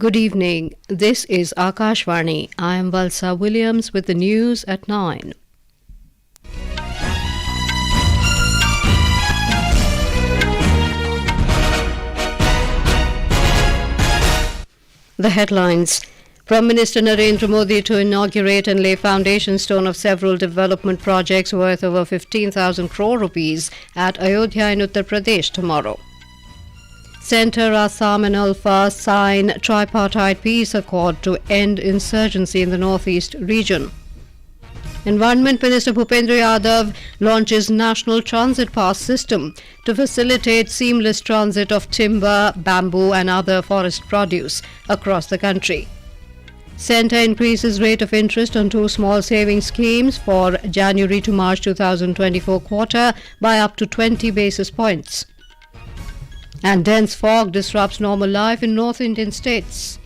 Good evening. This is Akashvani. I am Valsa Williams with the news at 9. The headlines. Prime Minister Narendra Modi to inaugurate and lay foundation stone of several development projects worth over 15,000 crore rupees at Ayodhya in Uttar Pradesh tomorrow. Centre, Assam and ULFA sign tripartite peace accord to end insurgency in the northeast region. Environment Minister Bhupender Yadav launches National Transit Pass System to facilitate seamless transit of timber, bamboo and other forest produce across the country. Centre increases rate of interest on two small savings schemes for January to March 2024 quarter by up to 20 basis points. And dense fog disrupts normal life in North Indian states.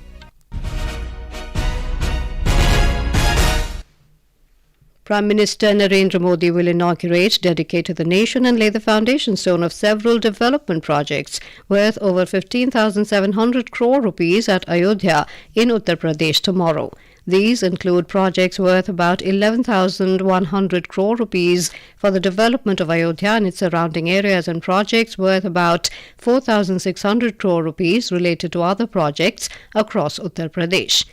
Prime Minister Narendra Modi will inaugurate, dedicate to the nation and lay the foundation stone of several development projects worth over 15,700 crore rupees at Ayodhya in Uttar Pradesh tomorrow. These include projects worth about 11,100 crore rupees for the development of Ayodhya and its surrounding areas and projects worth about 4,600 crore rupees related to other projects across Uttar Pradesh.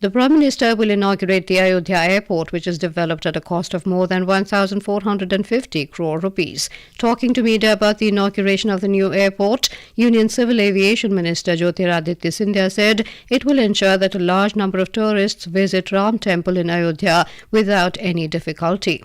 The Prime Minister will inaugurate the Ayodhya airport, which is developed at a cost of more than 1,450 crore rupees. Talking to media about the inauguration of the new airport, Union Civil Aviation Minister Jyotiraditya Scindia said it will ensure that a large number of tourists visit Ram Temple in Ayodhya without any difficulty.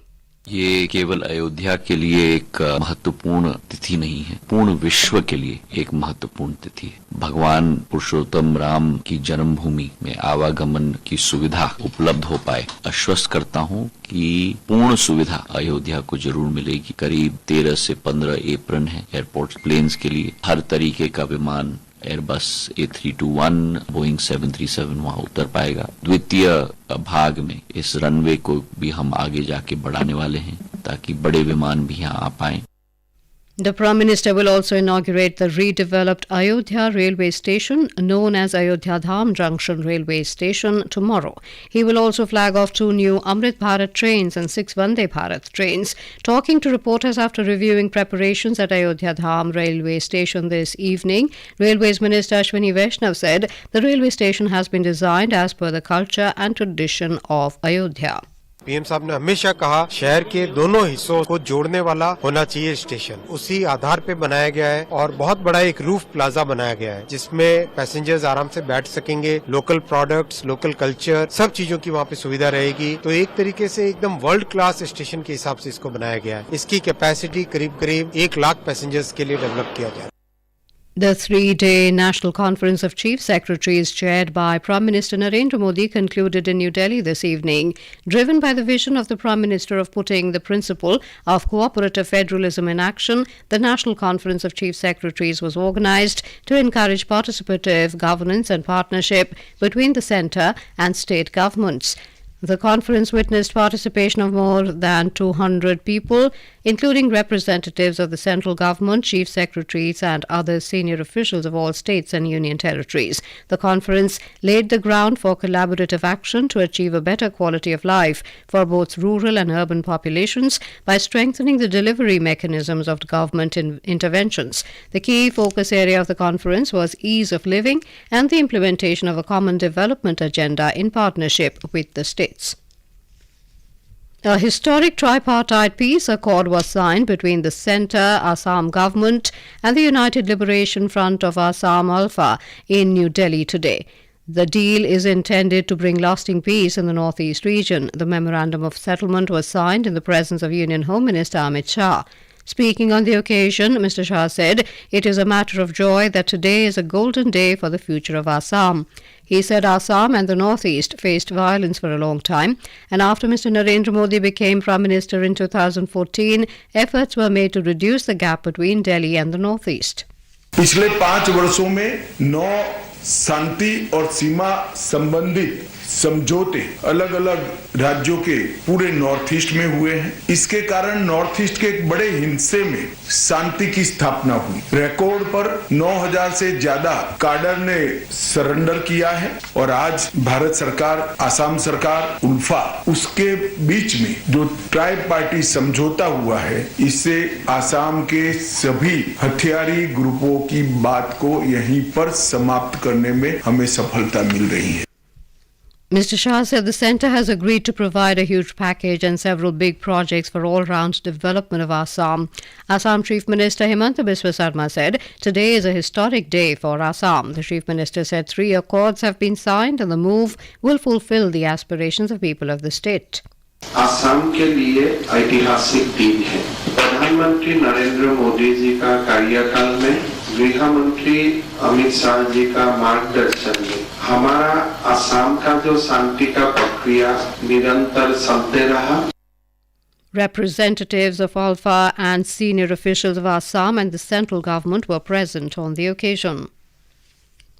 ये केवल अयोध्या के लिए एक महत्वपूर्ण तिथि नहीं है, पूर्ण विश्व के लिए एक महत्वपूर्ण तिथि है। भगवान पुरुषोत्तम राम की जन्मभूमि में आवागमन की सुविधा उपलब्ध हो पाए। आश्वस्त करता हूं कि पूर्ण सुविधा अयोध्या को जरूर मिलेगी। करीब 13 से 15 एप्रन है एयरपोर्ट प्लेन्स के लिए। हर तरीके का विमान एयरबस A321, बोइंग 737 वहां उतर पाएगा। द्वितीय भाग में इस रनवे को भी हम आगे जाके बढ़ाने वाले हैं ताकि बड़े विमान भी यहाँ आ पाएं। The Prime Minister will also inaugurate the redeveloped Ayodhya railway station, known as Ayodhya Dham Junction Railway Station, tomorrow. He will also flag off 2 new Amrit Bharat trains and 6 Vande Bharat trains. Talking to reporters after reviewing preparations at Ayodhya Dham Railway Station this evening, Railways Minister Ashwini Vaishnav said the railway station has been designed as per the culture and tradition of Ayodhya. PM साहब ने हमेशा कहा शहर के दोनों हिस्सों को जोड़ने वाला होना चाहिए स्टेशन, उसी आधार पे बनाया गया है और बहुत बड़ा एक रूफ प्लाजा बनाया गया है जिसमें पैसेंजर्स आराम से बैठ सकेंगे। लोकल प्रोडक्ट्स, लोकल कल्चर, सब चीजों की वहाँ पे सुविधा रहेगी। तो एक तरीके से एकदम वर्ल्ड क्लास स्टेशन के हिसाब से इसको बनाया गया है। इसकी कैपेसिटी करीब 1 लाख पैसेंजर्स के लिए डेवलप किया जाए। The 3-day National Conference of Chief Secretaries chaired by Prime Minister Narendra Modi concluded in New Delhi this evening. Driven by the vision of the Prime Minister of putting the principle of cooperative federalism in action, the National Conference of Chief Secretaries was organized to encourage participative governance and partnership between the centre and state governments. The conference witnessed participation of more than 200 people, including representatives of the central government, chief secretaries and other senior officials of all states and union territories. The conference laid the ground for collaborative action to achieve a better quality of life for both rural and urban populations by strengthening the delivery mechanisms of government interventions. The key focus area of the conference was ease of living and the implementation of a common development agenda in partnership with the states. A historic tripartite peace accord was signed between the Centre, Assam Government and the United Liberation Front of Assam ULFA in New Delhi today. The deal is intended to bring lasting peace in the northeast region. The memorandum of settlement was signed in the presence of Union Home Minister Amit Shah. Speaking on the occasion, Mr. Shah said it is a matter of joy that today is a golden day for the future of Assam. He said Assam and the Northeast faced violence for a long time, and after Mr. Narendra Modi became Prime Minister in 2014, efforts were made to reduce the gap between Delhi and the Northeast. पिछले 5 वर्षों में 9 शांति और सीमा संबंधित समझौते अलग अलग राज्यों के पूरे नॉर्थ ईस्ट में हुए हैं। इसके कारण नॉर्थ ईस्ट के एक बड़े हिस्से में शांति की स्थापना हुई। रिकॉर्ड पर 9,000 से ज्यादा काडर ने सरेंडर किया है और आज भारत सरकार, असम सरकार, उल्फा, उसके बीच में जो ट्राइपार्टी समझौता हुआ है, इससे असम के सभी हथियारी ग्रुपों की बात को यहीं पर समाप्त करने में हमें सफलता मिल रही है। Mr. Shah said the centre has agreed to provide a huge package and several big projects for all-round development of Assam. Assam Chief Minister Himanta Biswa Sarma said today is a historic day for Assam. The Chief Minister said 3 accords have been signed and the move will fulfill the aspirations of people of the state. Assam के लिए ऐतिहासिक दिन है। प्रधानमंत्री नरेंद्र मोदी जी का कार्यकाल में गृह मंत्री अमित शाह जी का मार्गदर्शन में हमारा असम का जो शांति का प्रक्रिया निरंतर चलते रहा। Representatives of ULFA and senior officials of Assam and the central government were present on the occasion.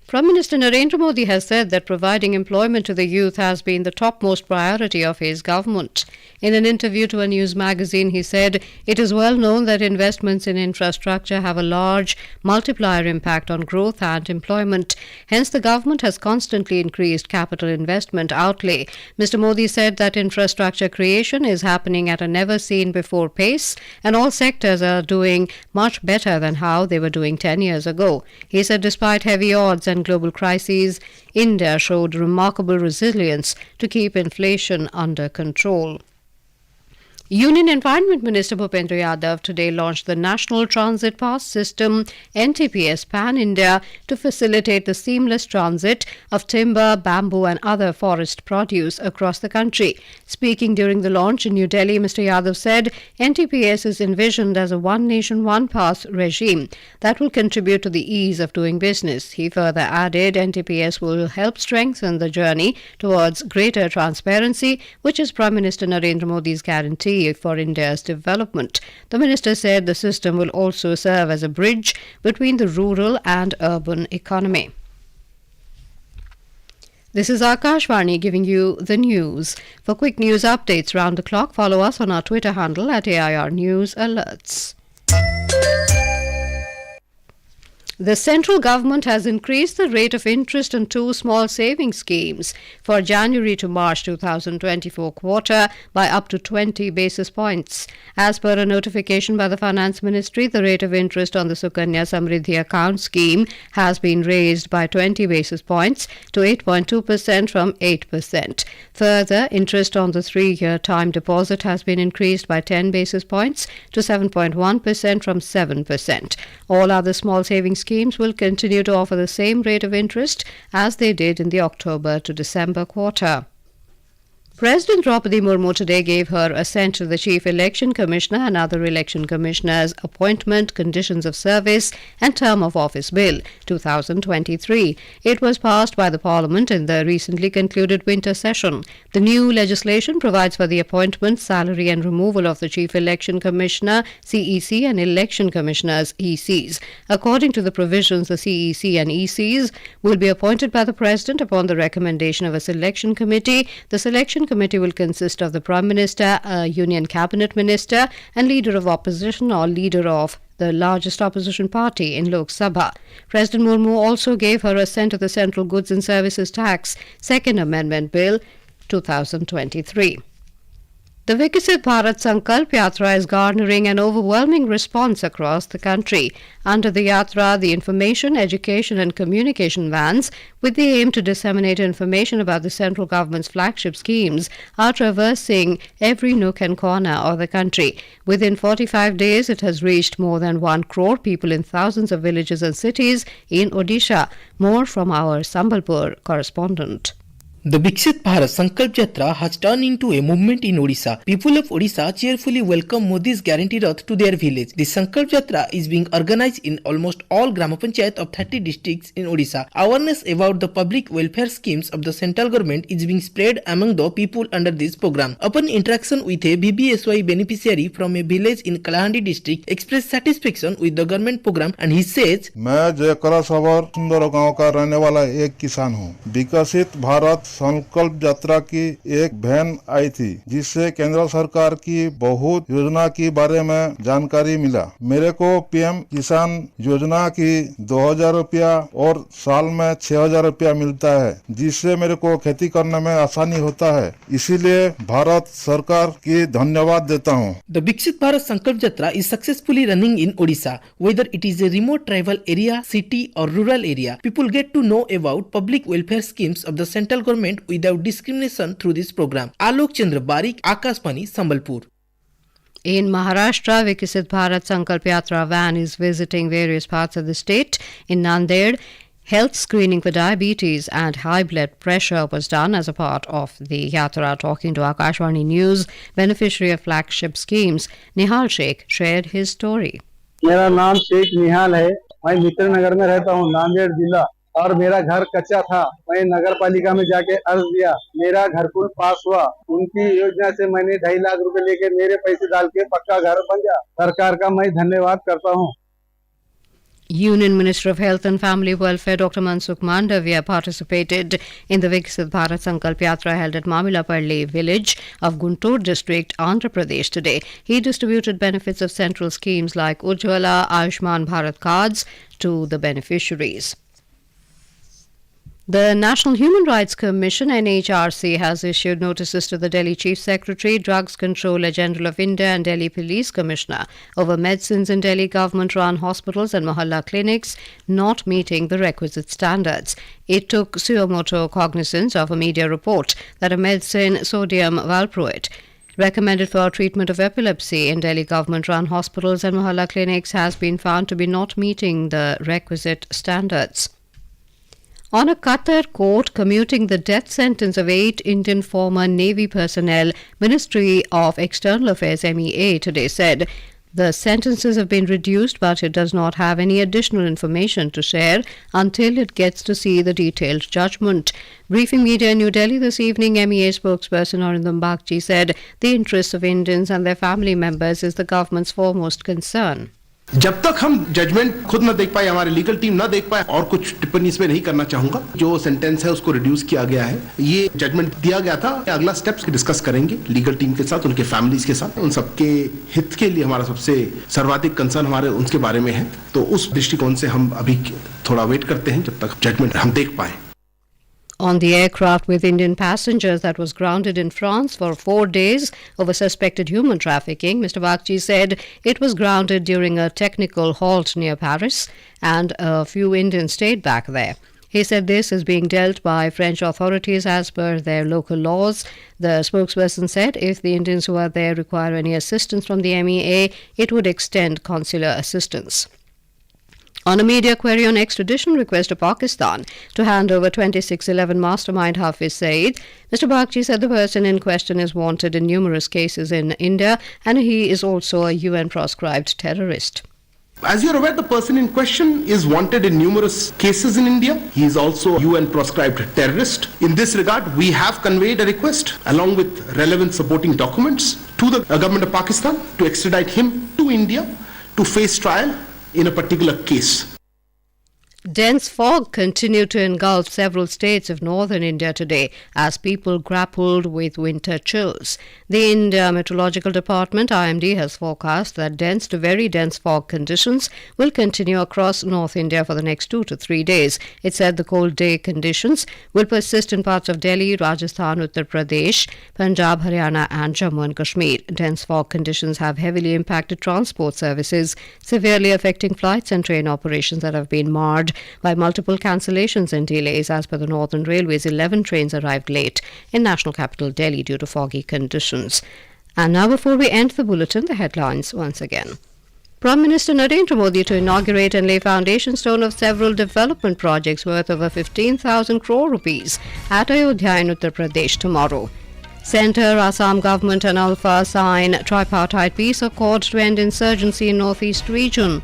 Prime Minister Narendra Modi has said that providing employment to the youth has been the topmost priority of his government. In an interview to a news magazine, he said, "It is well known that investments in infrastructure have a large multiplier impact on growth and employment. Hence, the government has constantly increased capital investment outlay." Mr. Modi said that infrastructure creation is happening at a never-seen-before pace, and all sectors are doing much better than how they were doing 10 years ago. He said despite heavy odds and global crises, India showed remarkable resilience to keep inflation under control. Union Environment Minister Bhupender Yadav today launched the National Transit Pass System (NTPS) Pan-India to facilitate the seamless transit of timber, bamboo and other forest produce across the country. Speaking during the launch in New Delhi, Mr. Yadav said NTPS is envisioned as a one nation, one pass regime that will contribute to the ease of doing business. He further added NTPS will help strengthen the journey towards greater transparency, which is Prime Minister Narendra Modi's guarantee for India's development. The minister said the system will also serve as a bridge between the rural and urban economy. This is Akashvani giving you the news. For quick news updates round the clock, follow us on our Twitter handle at AIR News Alerts. The central government has increased the rate of interest on 2 small savings schemes for January to March 2024 quarter by up to 20 basis points. As per a notification by the Finance Ministry, the rate of interest on the Sukanya Samriddhi account scheme has been raised by 20 basis points to 8.2% from 8%. Further, interest on the 3-year time deposit has been increased by 10 basis points to 7.1% from 7%. All other small savings schemes will continue to offer the same rate of interest as they did in the October to December quarter. President Draupadi Murmu today gave her assent to the Chief Election Commissioner and other election commissioners' appointment, conditions of service and term of office bill 2023. It was passed by the Parliament in the recently concluded winter session. The new legislation provides for the appointment, salary and removal of the Chief Election Commissioner (CEC) and election commissioners (ECs). According to the provisions, the CEC and ECs will be appointed by the President upon the recommendation of a selection committee. The selection committee will consist of the Prime Minister, a Union Cabinet Minister and Leader of Opposition or Leader of the largest opposition party in Lok Sabha. President Murmu also gave her assent to the Central Goods and Services Tax Second Amendment Bill 2023. The Viksit Bharat Sankalp Yatra is garnering an overwhelming response across the country. Under the Yatra, the information, education and communication vans, with the aim to disseminate information about the central government's flagship schemes, are traversing every nook and corner of the country. Within 45 days, it has reached more than 1 crore people in thousands of villages and cities in Odisha. More from our Sambalpur correspondent. The Viksit Bharat Sankalp Yatra has turned into a movement in Odisha. People of Odisha cheerfully welcome Modi's guarantee Rath to their village. The Sankalp Yatra is being organized in almost all Grama Panchayat of 30 districts in Odisha. Awareness about the public welfare schemes of the central government is being spread among the people under this program. Upon interaction with a BBSY beneficiary from a village in Kalahandi district, expressed satisfaction with the government program and he says, मैं जयकरा सवर सुंदर गांव का रहने वाला एक किसान हूं। विकसित भारत संकल्प यात्रा की एक वैन आई थी, जिससे केंद्र सरकार की बहुत योजना के बारे में जानकारी मिला। मेरे को पीएम किसान योजना की 2000 रुपया और साल में 6000 रुपया मिलता है, जिससे मेरे को खेती करने में आसानी होता है। इसीलिए भारत सरकार की धन्यवाद देता हूँ। The Viksit Bharat Sankalp Yatra is successfully running in Odisha. Whether it is a remote tribal area, city or rural area, people get to know about public welfare schemes of the central government without discrimination through this program. Alok Chandra Barik, Akashvani, Sambalpur. In Maharashtra, Viksit Bharat Sankalp Yatra van is visiting various parts of the state. In Nanded, health screening for diabetes and high blood pressure was done as a part of the Yatra. Talking to Akashvani News, beneficiary of flagship schemes, Nihal Sheikh shared his story. मेरा नाम शेख निहाल है। मैं मित्र नगर में रहता हूँ, नांदेड़ जिला, और मेरा घर कच्चा था। मैं नगर पालिका में जाके अर्ज दिया, मेरा घर पुल पास हुआ। उनकी योजना से मैंने 2.5 लाख रुपए लेके मेरे पैसे डाल के पक्का घर बन गया। सरकार का मैं धन्यवाद करता हूँ। Union Minister of Health and Family Welfare Dr. Mansukh Mandavia participated in the Viksit Bharat Sankalp Yatra held at Mamilapalli village of Guntur district, Andhra Pradesh today. He distributed benefits of central schemes like Ujjwala, Ayushman Bharat cards to the beneficiaries. The National Human Rights Commission (NHRC) has issued notices to the Delhi Chief Secretary, Drugs Controller General of India and Delhi Police Commissioner over medicines in Delhi government-run hospitals and mohalla clinics not meeting the requisite standards. It took suo cognizance of a media report that a medicine, sodium valproate, recommended for treatment of epilepsy in Delhi government-run hospitals and mohalla clinics has been found to be not meeting the requisite standards. On a Qatar court commuting the death sentence of 8 Indian former Navy personnel, Ministry of External Affairs MEA today said the sentences have been reduced, but it does not have any additional information to share until it gets to see the detailed judgment. Briefing media in New Delhi this evening, MEA spokesperson Arindam Bagchi said the interests of Indians and their family members is the government's foremost concern. जब तक हम judgement खुद न देख पाए, हमारी legal team न देख पाए, और कुछ टिप्पणी इसमें नहीं करना चाहूंगा। जो सेंटेंस है उसको रिड्यूस किया गया है, ये जजमेंट दिया गया था। अगला स्टेप्स डिस्कस करेंगे लीगल टीम के साथ, उनके फैमिलीज के साथ। उन सबके हित के लिए हमारा सबसे सर्वाधिक कंसर्न हमारे उनके बारे में है। तो उस दृष्टिकोण से हम अभी थोड़ा वेट करते हैं जब तक जजमेंट हम देख पाए। On the aircraft with Indian passengers that was grounded in France for 4 days over suspected human trafficking, Mr. Bagchi said it was grounded during a technical halt near Paris and a few Indians stayed back there. He said this is being dealt by French authorities as per their local laws. The spokesperson said if the Indians who are there require any assistance from the MEA, it would extend consular assistance. On a media query on extradition request to Pakistan to hand over 2611 mastermind Hafiz Saeed, Mr. Bagchi said the person in question is wanted in numerous cases in India and he is also a UN-proscribed terrorist. As you are aware, the person in question is wanted in numerous cases in India. He is also a UN-proscribed terrorist. In this regard, we have conveyed a request along with relevant supporting documents to the government of Pakistan to extradite him to India to face trial in a particular case. Dense fog continued to engulf several states of northern India today as people grappled with winter chills. The India Meteorological Department (IMD) has forecast that dense to very dense fog conditions will continue across North India for the next 2 to 3 days. It said the cold day conditions will persist in parts of Delhi, Rajasthan, Uttar Pradesh, Punjab, Haryana and Jammu and Kashmir. Dense fog conditions have heavily impacted transport services, severely affecting flights and train operations that have been marred by multiple cancellations and delays. As per the Northern Railways, 11 trains arrived late in national capital Delhi due to foggy conditions. And now, before we end the bulletin, the headlines once again. Prime Minister Narendra Modi to inaugurate and lay foundation stone of several development projects worth over 15,000 crore rupees at Ayodhya in Uttar Pradesh tomorrow. Centre, Assam Government and ULFA sign tripartite peace accord to end insurgency in northeast region.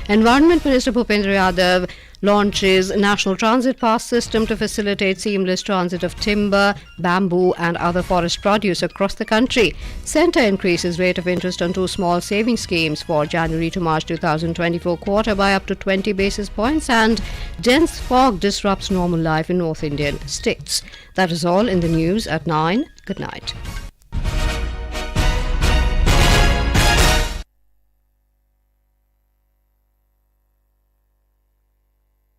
Environment Minister Bhupender Yadav Launches National Transit Pass System to facilitate seamless transit of timber, bamboo and other forest produce across the country. Centre increases rate of interest on two small savings schemes for January to March 2024 quarter by up to 20 basis points, and dense fog disrupts normal life in North Indian states. That is all in the news at 9. Good night.